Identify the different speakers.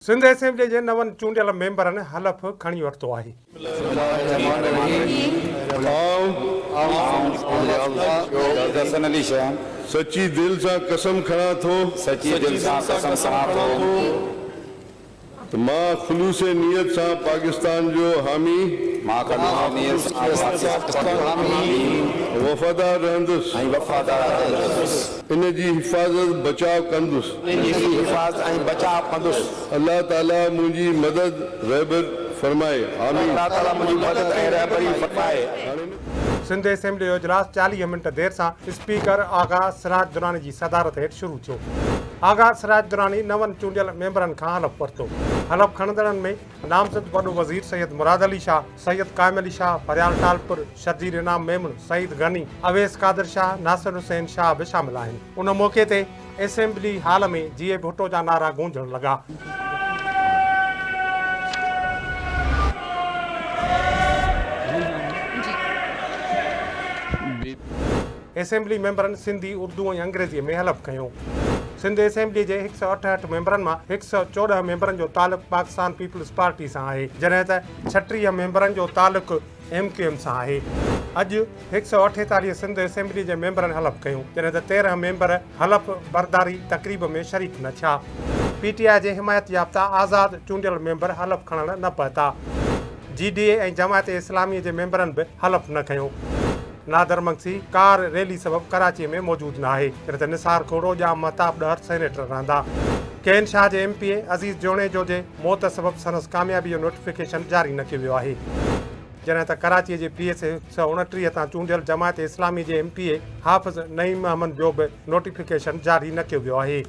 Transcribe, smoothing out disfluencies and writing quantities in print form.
Speaker 1: Sindh assembly जे नवनि चूंडियल मेंबरनि हलफ़ खणी वरितो आहे।
Speaker 2: सच्ची दिल से कसम खड़ा थो तो मां खुलूस नियत से पाकिस्तान जो हामी वफादार रहंदुस इन जी हिफाजत बचाव कंदुस अल्लाह ताला मुझी मदद रहबर फरमाए आमीन।
Speaker 1: सिंध असेंबली जो इजलास 40 मिनट देर से स्पीकर आगा सिराज दुरानी की सदारत हेठि शुरू थियो। आगा सिराज दुरानी नवनि चूंडियल मेंबरनि खां हलफ़ वरितो। हलफ़ खणंदड़नि में नामज़द वॾो वज़ीर सैयद मुराद अली शाह, सैयद कायम अली शाह, फरियाल टालपुर, शर्जील इनाम मेमन, सईद गनी, अवेस कादिर शाह, नासिर हुसैन शाह भी शामिल आहिनि। उन मौक़े ते असेंबली हाल में जीए भुट्टो जा नारा गूंजण लॻा। असेंबली मेंबरनि सिंधी, उर्दू ऐं अंग्रेज़ीअ में हलफ़ कयो। सिंध असेंबली जे 168 मेंबरनि मां 114 मेंबरनि जो तालुक़ु पाकिस्तान पीपल्स पार्टी सां आहे, जॾहिं त 36 मेंबरनि जो तालुक़ु MQM सां आहे। अॼु 148 सिंध असेंबली जे मेंबरनि हलफ़ कयो, जॾहिं त 13 मेंबर हलफ़ बरदारी तक़रीब में शरीक न थिया। PTI जे हिमायत याफ़्ता आज़ाद चूंडियल मेंबर हलफ़ खणण न पहुता। GDA ऐं जमायत इस्लामी जे मेंबरनि बि हलफ़ न कयो। नादर मंगसी कार रैली सबबु कराची में मौजूद न आहे, जॾहिं त निसार खोड़ो या महताब ॾहर सेनेटर रहंदा। केन शाह जे MPA अज़ीज़ जोनेजो जे मौत सबबु संदसि कामयाबी जो नोटिफिकेशन जारी न कयो वियो आहे, जॾहिं त कराची जे PS 129 तां चूंडियल जमायत इस्लामी जे MPA हाफ़िज़ नईम अहमद जो बि नोटिफिकेशन जारी न कयो वियो आहे।